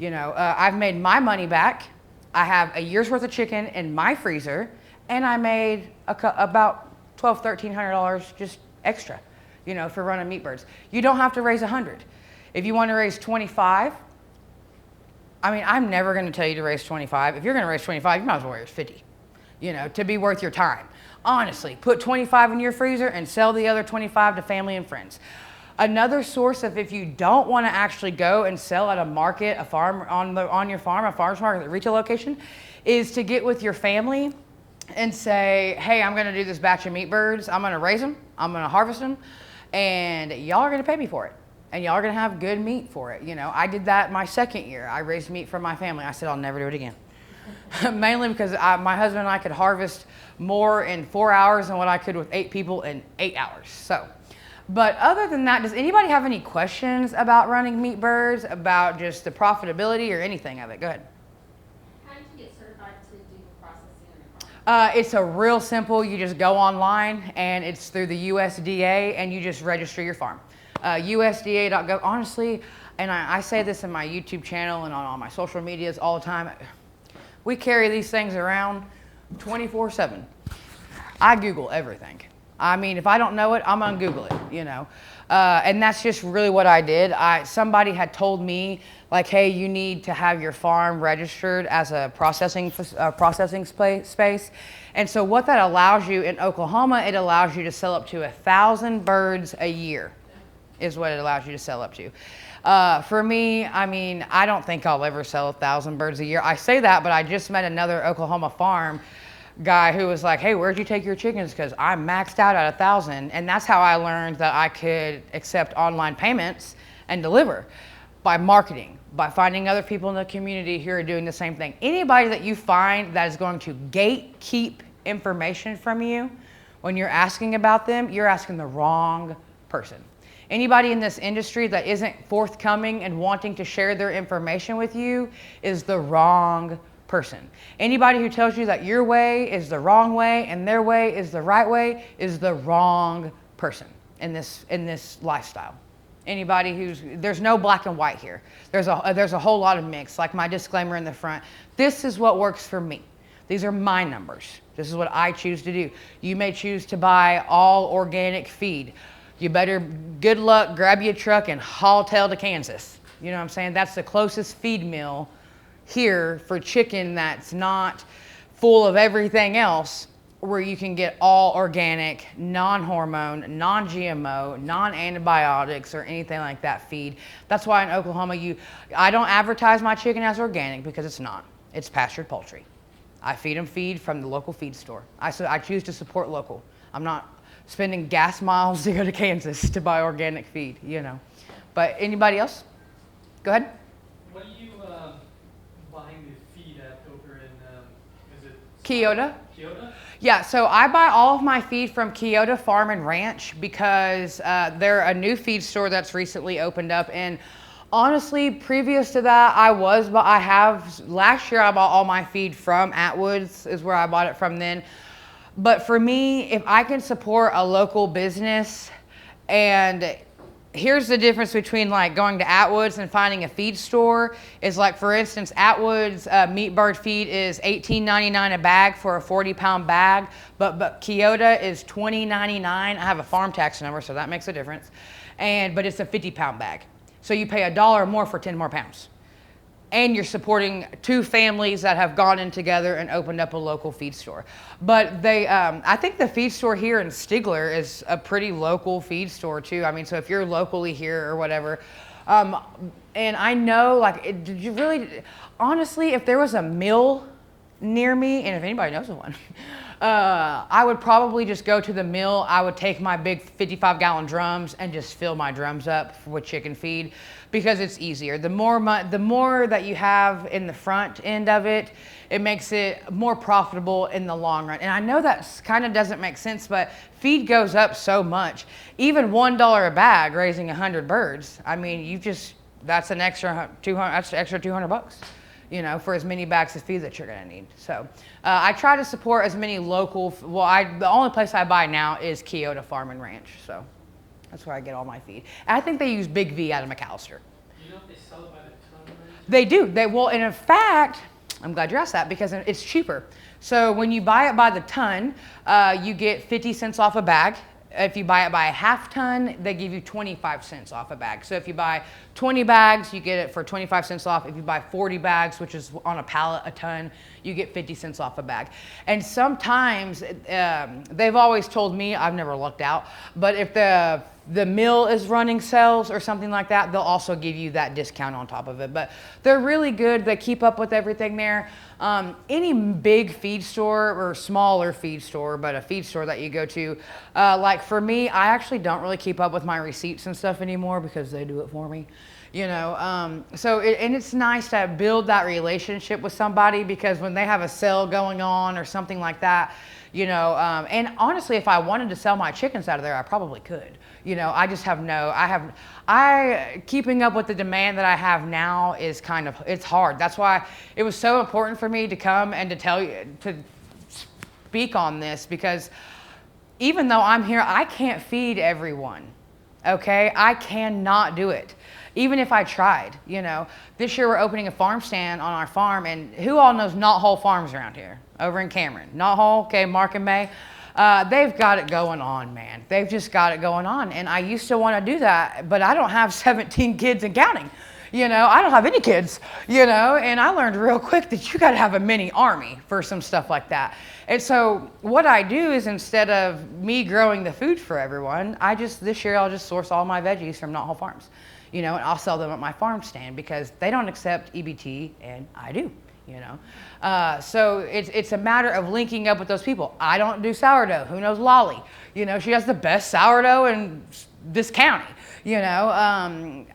I've made my money back. I have a year's worth of chicken in my freezer, and I made about $1,200, $1,300 just extra, for running meat birds. You don't have to raise 100. If you want to raise 25, I'm never going to tell you to raise 25. If you're going to raise 25, you might as well raise 50, to be worth your time. Honestly, put 25 in your freezer and sell the other 25 to family and friends. Another source of, if you don't want to actually go and sell at a market, a farm on your farm, a farmer's market, a retail location, is to get with your family and say, hey, I'm going to do this batch of meat birds. I'm going to raise them. I'm going to harvest them. And y'all are going to pay me for it. And y'all are going to have good meat for it. I did that my second year. I raised meat for my family. I said, I'll never do it again. Mainly because my husband and I could harvest more in 4 hours than what I could with 8 people in 8 hours. So, but other than that, does anybody have any questions about running meat birds, about just the profitability or anything of it? Go ahead. How did you get certified to do the processing on your farm? It's a real simple. You just go online, and it's through the USDA, and you just register your farm. USDA.gov. Honestly, and I say this in my YouTube channel and on all my social medias all the time, we carry these things around 24/7. I Google everything. If I don't know it, I'm gonna Google it, and that's just really what I did. Somebody had told me, like, hey, you need to have your farm registered as a processing space. And so what that allows you in Oklahoma, it allows you to sell up to 1,000 birds a year is what it allows you to sell up to. For me, I don't think I'll ever sell 1,000 birds a year. I say that, but I just met another Oklahoma farm guy who was like, hey, where'd you take your chickens? Because I'm maxed out at 1,000. And that's how I learned that I could accept online payments and deliver, by marketing, by finding other people in the community who are doing the same thing. Anybody that you find that is going to gatekeep information from you when you're asking about them, you're asking the wrong person. Anybody in this industry that isn't forthcoming and wanting to share their information with you is the wrong person. Anybody who tells you that your way is the wrong way and their way is the right way is the wrong person in this lifestyle. Anybody there's no black and white here. There's a whole lot of mix. Like my disclaimer in the front, this is what works for me. These are my numbers. This is what I choose to do. You may choose to buy all organic feed. You better, good luck, grab you a truck and haul tail to Kansas. You know what I'm saying? That's the closest feed mill here for chicken that's not full of everything else, where you can get all organic, non-hormone, non-GMO, non-antibiotics or anything like that feed. That's why in Oklahoma, I don't advertise my chicken as organic because it's not. It's pastured poultry. I feed them feed from the local feed store. I choose to support local. I'm not spending gas miles to go to Kansas to buy organic feed, you know. But anybody else? Go ahead. What are you buying the feed at over in, is it? Keota. Keota? Yeah, so I buy all of my feed from Keota Farm and Ranch because they're a new feed store that's recently opened up. And honestly, previous to that, last year I bought all my feed from Atwoods, is where I bought it from then. But for me, if I can support a local business, and here's the difference between like going to Atwoods and finding a feed store is like, for instance, Atwoods meat bird feed is $18.99 a bag for a 40-pound bag, but Keota is $20.99. I have a farm tax number, so that makes a difference. But it's a 50-pound bag. So you pay $1 more for 10 more pounds. And you're supporting two families that have gone in together and opened up a local feed store. But I think the feed store here in Stigler is a pretty local feed store too. I mean, so if you're locally here or whatever, and I know, like, did you really, honestly, if there was a mill near me, and if anybody knows of one, I would probably just go to the mill. I would take my big 55-gallon drums and just fill my drums up with chicken feed because it's easier. The more that you have in the front end of it, it makes it more profitable in the long run. And I know that kind of doesn't make sense, but feed goes up so much. Even $1 a bag raising 100 birds. I mean, that's an extra 200. That's an extra $200. You know, for as many bags of feed that you're gonna need. So I try to support as many local, the only place I buy now is Keota Farm and Ranch. So that's where I get all my feed. And I think they use Big V out of McAllister. You know if they sell it by the ton? They do, and in fact, I'm glad you asked that because it's cheaper. So when you buy it by the ton, you get 50 cents off a bag. If you buy it by a half ton, they give you 25 cents off a bag. So if you buy 20 bags, you get it for 25 cents off. If you buy 40 bags, which is on a pallet, a ton, you get 50 cents off a bag. And sometimes, they've always told me, I've never looked out, but if the mill is running sales or something like that, they'll also give you that discount on top of it. But they're really good. They keep up with everything there. Any big feed store or smaller feed store, but a feed store that you go to, like for me, I actually don't really keep up with my receipts and stuff anymore because they do it for me. You know, and it's nice to build that relationship with somebody because when they have a sale going on or something like that, you know, and honestly, if I wanted to sell my chickens out of there, I probably could. You know, I just have keeping up with the demand that I have now is it's hard. That's why it was so important for me to come and to speak on this, because even though I'm here, I can't feed everyone, okay? I cannot do it. Even if I tried, you know. This year we're opening a farm stand on our farm, and who all knows Not Whole Farms around here? Over in Cameron. Not Whole, okay, Mark and May. They've got it going on, man. They've just got it going on. And I used to want to do that, but I don't have 17 kids and counting. You know, I don't have any kids, you know, and I learned real quick that you got to have a mini army for some stuff like that. And so what I do is, instead of me growing the food for everyone, this year I'll just source all my veggies from Not Whole Farms, you know, and I'll sell them at my farm stand because they don't accept EBT and I do. You know, so it's a matter of linking up with those people. I don't do sourdough. Who knows Lolly? You know, she has the best sourdough in this county. You know,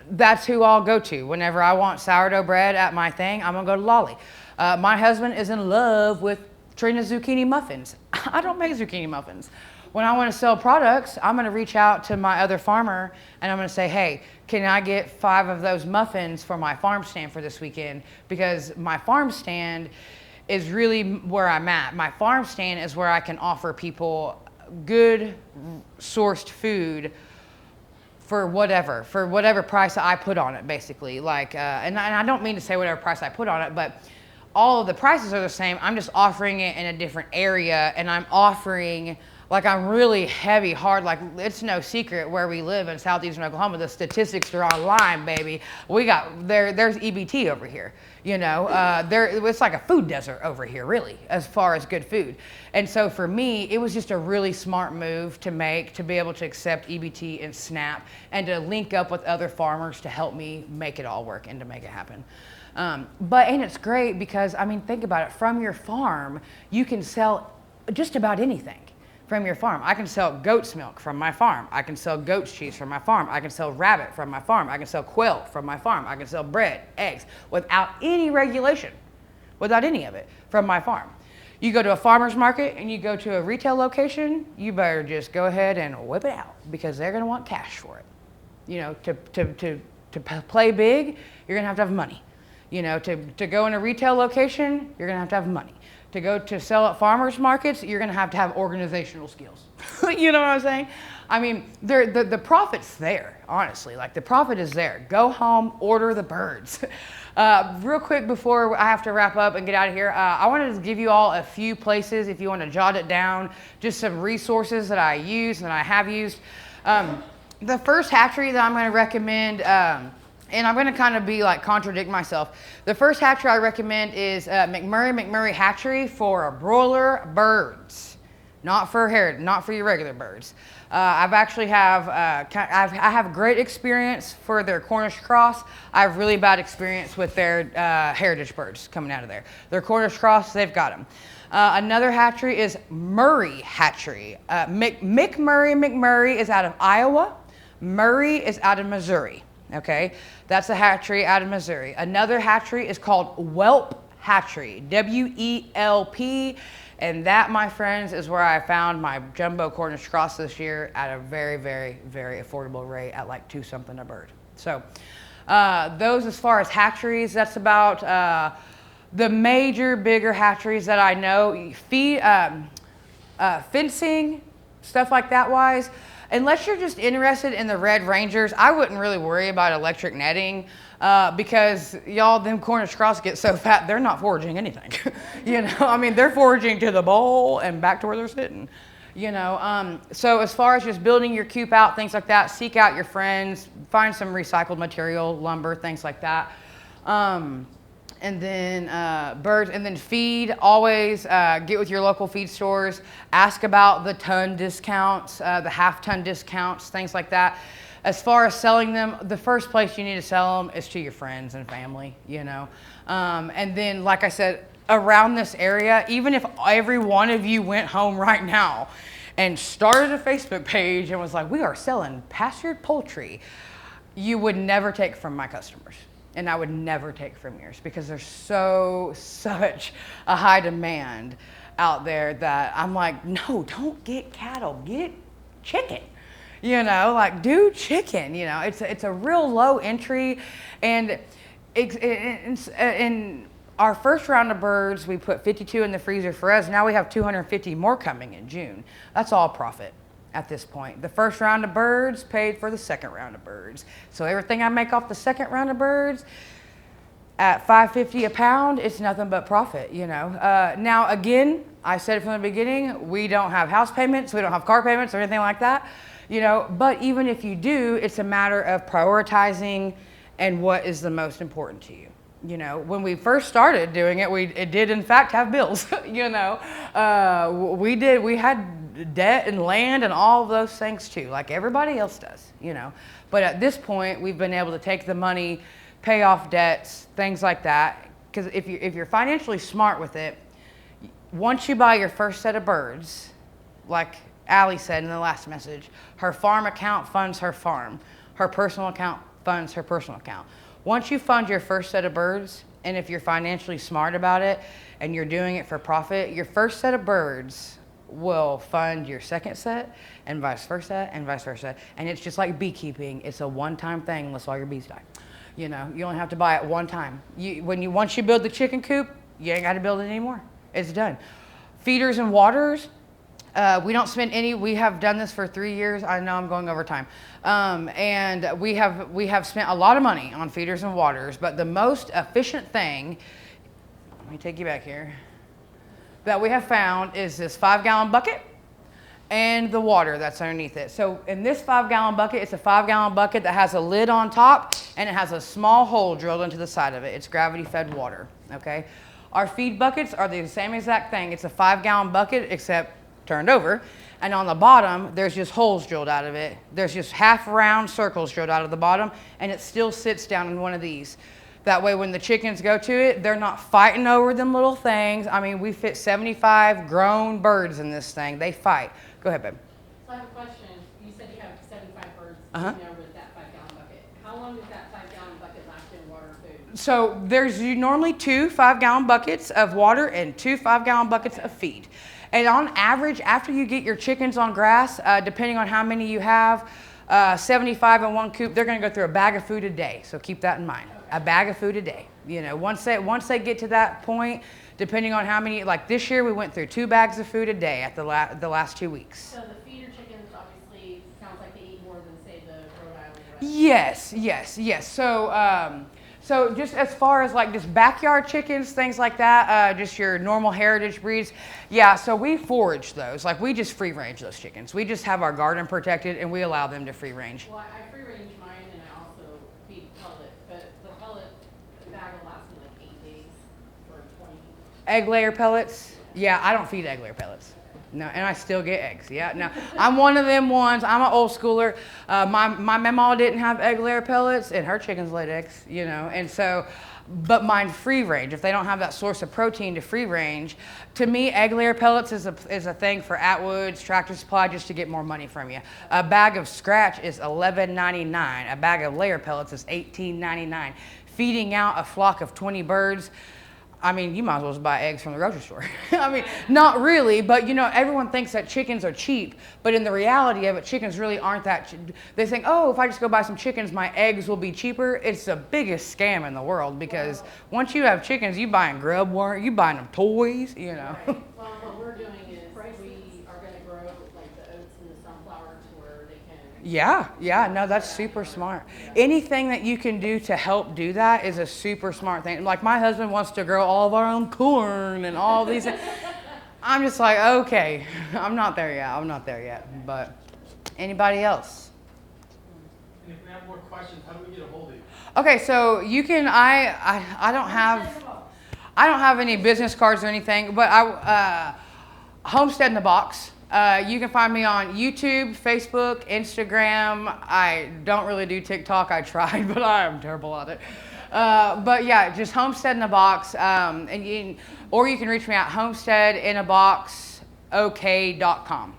that's who I'll go to whenever I want sourdough bread at my thing. I'm gonna go to Lolly. My husband is in love with Trina's zucchini muffins. I don't make zucchini muffins, when I want to sell products, I'm going to reach out to my other farmer and I'm going to say, hey, can I get 5 of those muffins for my farm stand for this weekend? Because my farm stand is really where I'm at. My farm stand is where I can offer people good sourced food for whatever price I put on it, basically. Like, and I don't mean to say whatever price I put on it, but all of the prices are the same. I'm just offering it in a different area, and I'm offering, like, I'm really heavy, hard, like, it's no secret where we live in southeastern Oklahoma. The statistics are online, baby. We got, there's EBT over here, you know. It's like a food desert over here, really, as far as good food. And so for me, it was just a really smart move to make, to be able to accept EBT and SNAP, and to link up with other farmers to help me make it all work and to make it happen. And it's great because, I mean, think about it. From your farm, you can sell just about anything. From your farm, I can sell goat's milk from my farm. I can sell goat's cheese from my farm. I can sell rabbit from my farm. I can sell quail from my farm. I can sell bread, eggs, without any regulation, without any of it, from my farm. You go to a farmer's market and you go to a retail location, you better just go ahead and whip it out because they're going to want cash for it. You know, to play big, you're going to have money. You know, to go in a retail location, you're going to have money. To go to sell at farmers markets, you're going to have organizational skills. You know what I'm saying? I mean, the profit's there, honestly. Like, the profit is there. Go home, order the birds. Real quick before I have to wrap up and get out of here, I wanted to give you all a few places, if you want to jot it down, just some resources that I use and that I have used. The first hatchery that I'm going to recommend, and I'm going to kind of be like contradict myself. The first hatchery I recommend is McMurray Hatchery for broiler birds, not for your regular birds. I have great experience for their Cornish cross. I have really bad experience with their heritage birds coming out of there. Their Cornish cross, they've got them. Another hatchery is Murray Hatchery. McMurray is out of Iowa. Murray is out of Missouri. Okay, that's a hatchery out of Missouri. Another hatchery is called Whelp Hatchery, W-E-L-P, and that, my friends, is where I found my jumbo Cornish cross this year at a very, very, very affordable rate at like $2 something a bird. So those, as far as hatcheries, that's about the major, bigger hatcheries that I know. Fencing, stuff like that wise. Unless you're just interested in the Red Rangers, I wouldn't really worry about electric netting because y'all, them Cornish cross get so fat, they're not foraging anything. You know, I mean, they're foraging to the bowl and back to where they're sitting. You know, so as far as just building your coop out, things like that, seek out your friends, find some recycled material, lumber, things like that. And then birds, and then feed. Always get with your local feed stores. Ask about the ton discounts, the half-ton discounts, things like that. As far as selling them, the first place you need to sell them is to your friends and family, you know. And then, like I said, around this area, even if every one of you went home right now and started a Facebook page and was like, we are selling pastured poultry, you would never take from my customers. And I would never take from yours because there's such a high demand out there that I'm like, no, don't get cattle, get chicken. You know, like, do chicken. You know, it's a real low entry, and in our first round of birds, we put 52 in the freezer for us. Now we have 250 more coming in June. That's all profit at this point. The first round of birds paid for the second round of birds. So everything I make off the second round of birds at $5.50 a pound, it's nothing but profit, you know. Now again, I said it from the beginning, we don't have house payments, we don't have car payments or anything like that, you know, but even if you do, it's a matter of prioritizing and what is the most important to you. You know, when we first started doing it, it did in fact have bills, you know. We had debt and land and all of those things too, like everybody else does, you know. But at this point, we've been able to take the money, pay off debts, things like that. Because if you're financially smart with it, once you buy your first set of birds, like Allie said in the last message, her farm account funds her farm. Her personal account funds her personal account. Once you fund your first set of birds, and if you're financially smart about it, and you're doing it for profit, your first set of birds will fund your second set and vice versa and vice versa. And it's just like beekeeping. It's a one-time thing unless all your bees die. You know, you only have to buy it one time. Once you build the chicken coop, you ain't got to build it anymore. It's done. Feeders and waters, we don't spend any. We have done this for 3 years. I know I'm going over time, and we have spent a lot of money on feeders and waters. But the most efficient thing, let me take you back here, that we have found is this 5-gallon bucket and the water that's underneath it. So in this 5-gallon bucket, it's a 5-gallon bucket that has a lid on top and it has a small hole drilled into the side of it. It's gravity-fed water, okay? Our feed buckets are the same exact thing. It's a 5-gallon bucket except turned over. And on the bottom, there's just holes drilled out of it. There's just half round circles drilled out of the bottom and it still sits down in one of these. That way when the chickens go to it, they're not fighting over them little things. I mean, we fit 75 grown birds in this thing. They fight. Go ahead, babe. So I have a question. You said you have 75 birds Uh-huh. in there with that 5-gallon bucket. How long does that 5-gallon bucket last in water and food? So there's normally 2 5-gallon buckets of water and 2 5-gallon buckets of feed. And on average, after you get your chickens on grass, depending on how many you have, 75 in one coop, they're going to go through a bag of food a day. So keep that in mind. A bag of food a day. You know, once they get to that point, depending on how many, like this year we went through 2 bags of food a day at the last 2 weeks. So the feeder chickens obviously sounds like they eat more than say the Rhode Island Red. Yes. So just as far as like just backyard chickens, things like that, just your normal heritage breeds. Yeah, so we forage those. Like we just free range those chickens. We just have our garden protected and we allow them to free range. Well, I free range mine and I also feed pellet, but the pellet bag will last me like 8 days for 20. Egg layer pellets? Yeah, I don't feed egg layer pellets. No, and I still get eggs. Yeah, no, I'm one of them ones. I'm an old schooler. My mama didn't have egg layer pellets, and her chickens laid eggs, you know. And so, but mine free range. If they don't have that source of protein to free range, to me, egg layer pellets is a thing for Atwoods, Tractor Supply, just to get more money from you. A bag of scratch is $11.99. A bag of layer pellets is $18.99. Feeding out a flock of 20 birds. I mean, you might as well just buy eggs from the grocery store. I mean, not really, but you know, everyone thinks that chickens are cheap, but in the reality of it, chickens really aren't that cheap. They think, oh, if I just go buy some chickens, my eggs will be cheaper. It's the biggest scam in the world because once you have chickens, you buying grub worm, you buying them toys, you know. Right. Well, what we're doing is we are going to grow like the oats and the sunflower to where they can. Yeah, no, that's super smart. Anything that you can do to help do that is a super smart thing. Like my husband wants to grow all of our own corn and all these things. I'm just like, okay, I'm not there yet. But anybody else? And if we have more questions, how do we get a hold of you? Okay, so you can, I don't have any business cards or anything, but Homestead in the Box. You can find me on YouTube, Facebook, Instagram. I don't really do TikTok. I tried, but I am terrible at it. But yeah, just Homestead in a Box. Or you can reach me at homesteadinaboxok.com.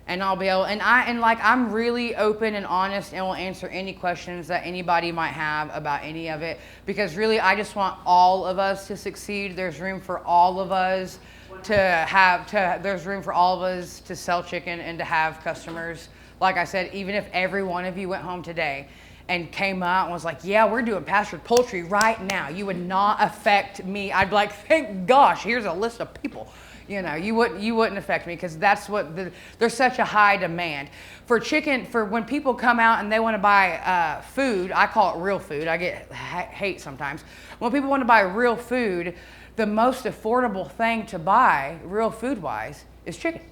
And I'll be able, I'm really open and honest and will answer any questions that anybody might have about any of it. Because really, I just want all of us to succeed. There's room for all of us there's room for all of us to sell chicken and to have customers. Like I said, even if every one of you went home today and came out and was like, yeah, we're doing pastured poultry right now, you would not affect me. I'd be like, thank gosh, here's a list of people. You know, you wouldn't affect me because that's what there's such a high demand for chicken. For when people come out and they want to buy food, I call it real food. I get hate sometimes. When people want to buy real food, the most affordable thing to buy, real food-wise, is chicken.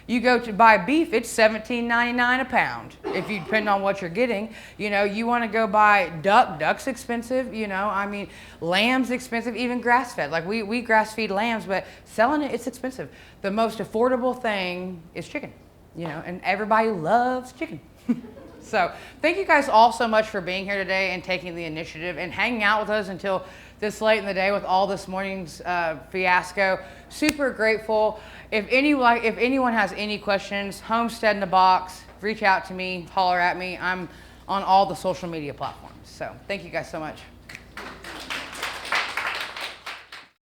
You go to buy beef, it's $17.99 a pound, if you depend on what you're getting. You know, you want to go buy duck's expensive, you know, I mean, lamb's expensive, even grass-fed. Like, we grass-feed lambs, but selling it, it's expensive. The most affordable thing is chicken, you know, and everybody loves chicken. So, thank you guys all so much for being here today and taking the initiative and hanging out with us until this late in the day with all this morning's fiasco. Super grateful. If anyone has any questions, Homestead in the Box, reach out to me, holler at me. I'm on all the social media platforms. So thank you guys so much.